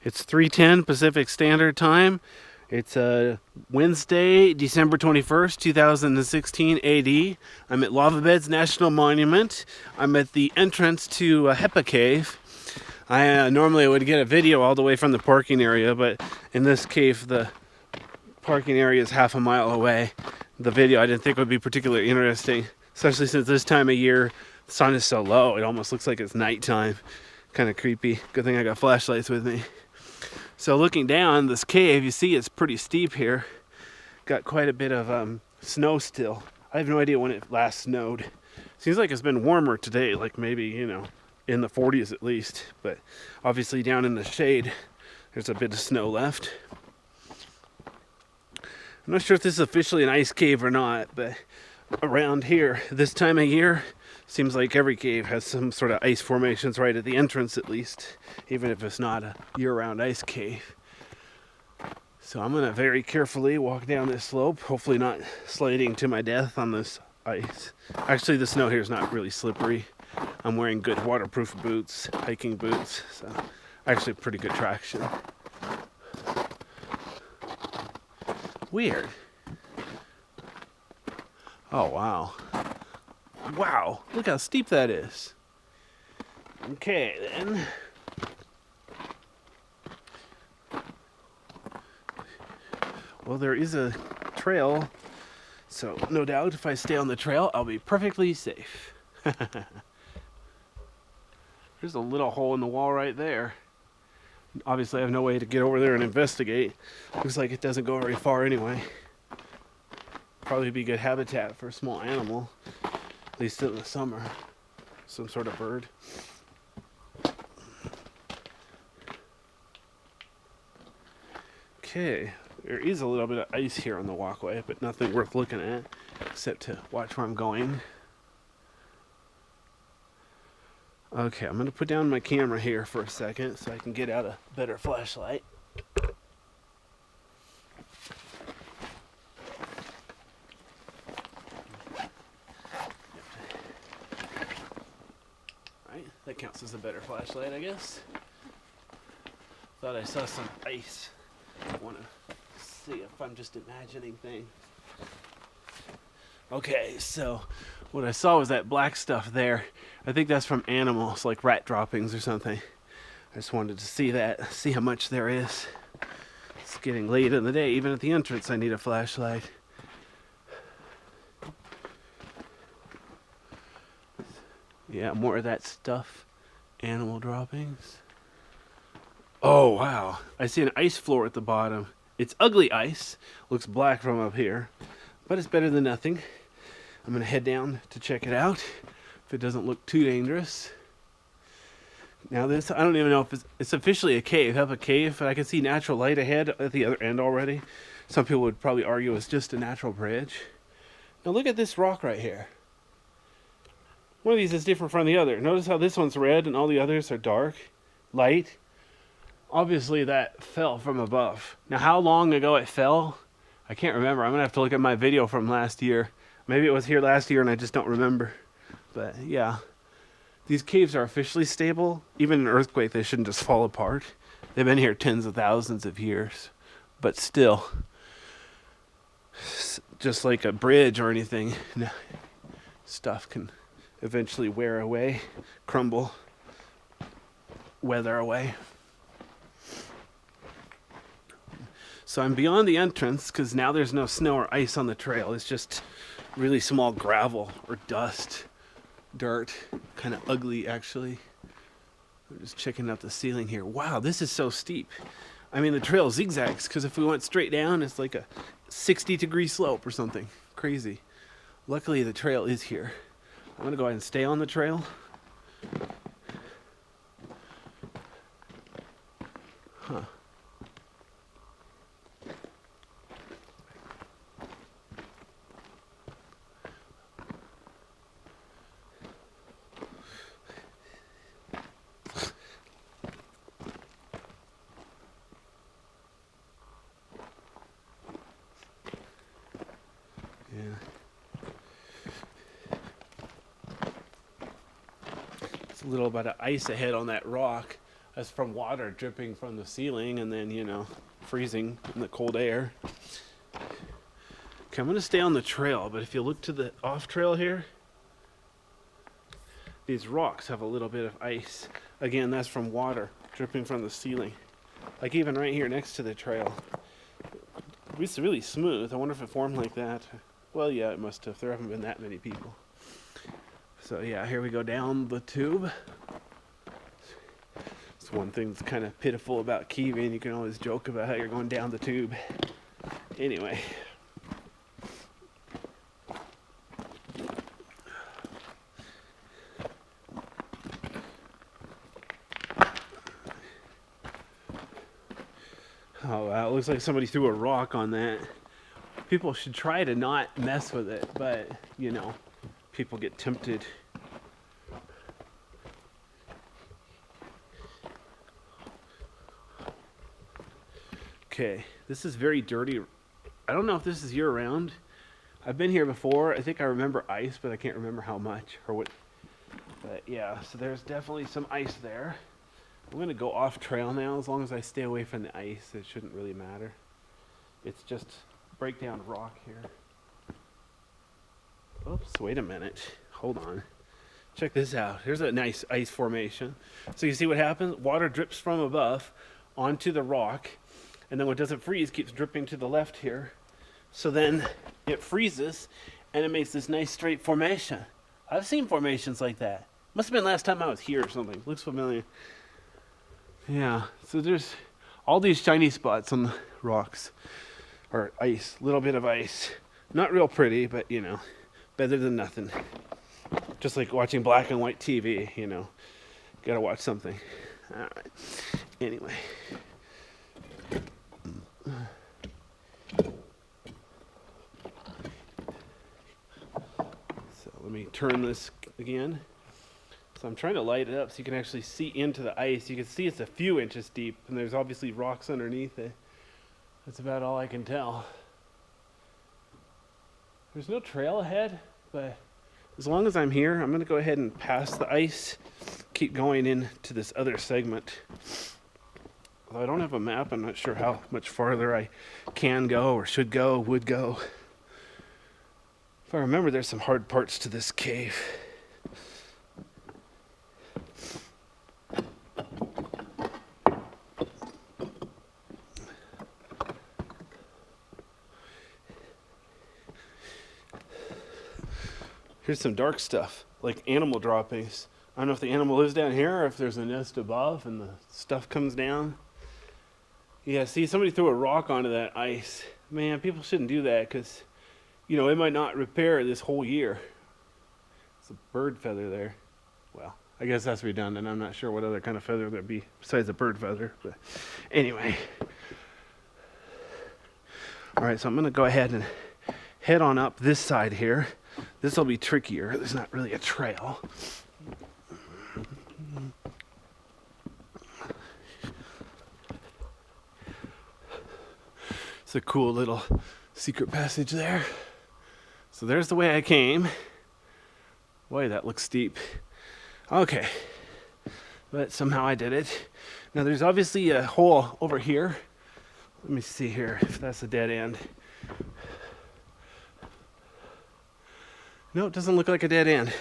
It's 3:10 Pacific Standard Time. It's Wednesday, December 21st, 2016 AD. I'm at Lava Beds National Monument. I'm at the entrance to Heppe Cave. I normally would get a video all the way from the parking area, but in this cave the parking area is half a mile away. The video I didn't think would be particularly interesting, especially since this time of year the sun is so low. It almost looks like it's nighttime. Kind of creepy. Good thing I got flashlights with me. So looking down this cave, you see it's pretty steep here. Got quite a bit of snow still. I have no idea when it last snowed. Seems like it's been warmer today, like maybe, you know, in the 40s at least. But obviously down in the shade, there's a bit of snow left. I'm not sure if this is officially an ice cave or not, but around here, this time of year, seems like every cave has some sort of ice formations right at the entrance at least, even if it's not a year-round ice cave. So I'm gonna very carefully walk down this slope, hopefully not sliding to my death on this ice. Actually, the snow here is not really slippery. I'm wearing good waterproof boots, hiking boots, so actually pretty good traction. Weird. Oh, wow. Wow, look how steep that is. Okay, then. Well, there is a trail, so no doubt if I stay on the trail, I'll be perfectly safe. There's a little hole in the wall right there. Obviously, I have no way to get over there and investigate. Looks like it doesn't go very far anyway. Probably be good habitat for a small animal. At least in the summer. Some sort of bird. Okay, there is a little bit of ice here on the walkway, but nothing worth looking at, except to watch where I'm going. Okay, I'm going to put down my camera here for a second so I can get out a better flashlight. That counts as a better flashlight, I guess. Thought I saw some ice. I want to see if I'm just imagining things. Okay, so what I saw was that black stuff there. I think that's from animals, like rat droppings or something. I just wanted to see that, see how much there is. It's getting late in the day. Even at the entrance, I need a flashlight. Yeah, more of that stuff. Animal droppings. Oh, wow. I see an ice floor at the bottom. It's ugly ice. Looks black from up here. But it's better than nothing. I'm going to head down to check it out. If it doesn't look too dangerous. Now this, I don't even know if it's officially a cave. Heppe Cave, but I can see natural light ahead at the other end already. Some people would probably argue it's just a natural bridge. Now look at this rock right here. One of these is different from the other. Notice how this one's red and all the others are dark, light. Obviously that fell from above. Now how long ago it fell, I can't remember. I'm going to have to look at my video from last year. Maybe it was here last year and I just don't remember. But yeah, these caves are officially stable. Even in an earthquake, they shouldn't just fall apart. They've been here tens of thousands of years. But still, just like a bridge or anything, stuff can eventually wear away, crumble, weather away. So I'm beyond the entrance because now there's no snow or ice on the trail. It's just really small gravel or dust, dirt, kind of ugly actually. I'm just checking out the ceiling here. Wow, this is so steep. I mean, the trail zigzags because if we went straight down, it's like a 60-degree slope or something crazy. Luckily, the trail is here. I'm going to go ahead and stay on the trail. Huh. Yeah. A little bit of ice ahead on that rock. That's from water dripping from the ceiling and then, you know, freezing in the cold air. Okay, I'm gonna stay on the trail, but if you look to the off trail here, these rocks have a little bit of ice. Again, that's from water dripping from the ceiling. Like even right here next to the trail. It's really smooth. I wonder if it formed like that. Well, yeah, it must have. There haven't been that many people. So yeah, here we go down the tube. It's one thing that's kind of pitiful about caving. You can always joke about how you're going down the tube. Anyway. Oh wow, it looks like somebody threw a rock on that. People should try to not mess with it, but you know, people get tempted. Okay, this is very dirty. I don't know if this is year-round. I've been here before. I think I remember ice, but I can't remember how much or what. But yeah, so there's definitely some ice there. I'm going to go off trail now. As long as I stay away from the ice, it shouldn't really matter. It's just breakdown rock here. Oops, wait a minute. Hold on. Check this out. Here's a nice ice formation. So you see what happens? Water drips from above onto the rock. And then what doesn't freeze keeps dripping to the left here. So then it freezes and it makes this nice straight formation. I've seen formations like that. Must have been last time I was here or something. Looks familiar. Yeah, so there's all these shiny spots on the rocks, or ice, little bit of ice. Not real pretty, but you know, better than nothing. Just like watching black and white TV, you know, gotta watch something. All right, anyway. So let me turn this again. So I'm trying to light it up so you can actually see into the ice. You can see it's a few inches deep, and there's obviously rocks underneath it. That's about all I can tell. There's no trail ahead, but as long as I'm here, I'm going to go ahead and pass the ice, keep going into this other segment. Although I don't have a map, I'm not sure how much farther I can go or should go, would go. If I remember, there's some hard parts to this cave. Here's some dark stuff, like animal droppings. I don't know if the animal lives down here or if there's a nest above and the stuff comes down. Yeah, see, somebody threw a rock onto that ice. Man, people shouldn't do that because, you know, it might not repair this whole year. It's a bird feather there. Well, I guess that's redundant. I'm not sure what other kind of feather there'd be besides a bird feather. But anyway. All right, so I'm going to go ahead and head on up this side here. This will be trickier. There's not really a trail. It's a cool little secret passage there. So there's the way I came. Boy, that looks steep. Okay. But somehow I did it. Now there's obviously a hole over here. Let me see here if that's a dead end. No, it doesn't look like a dead end.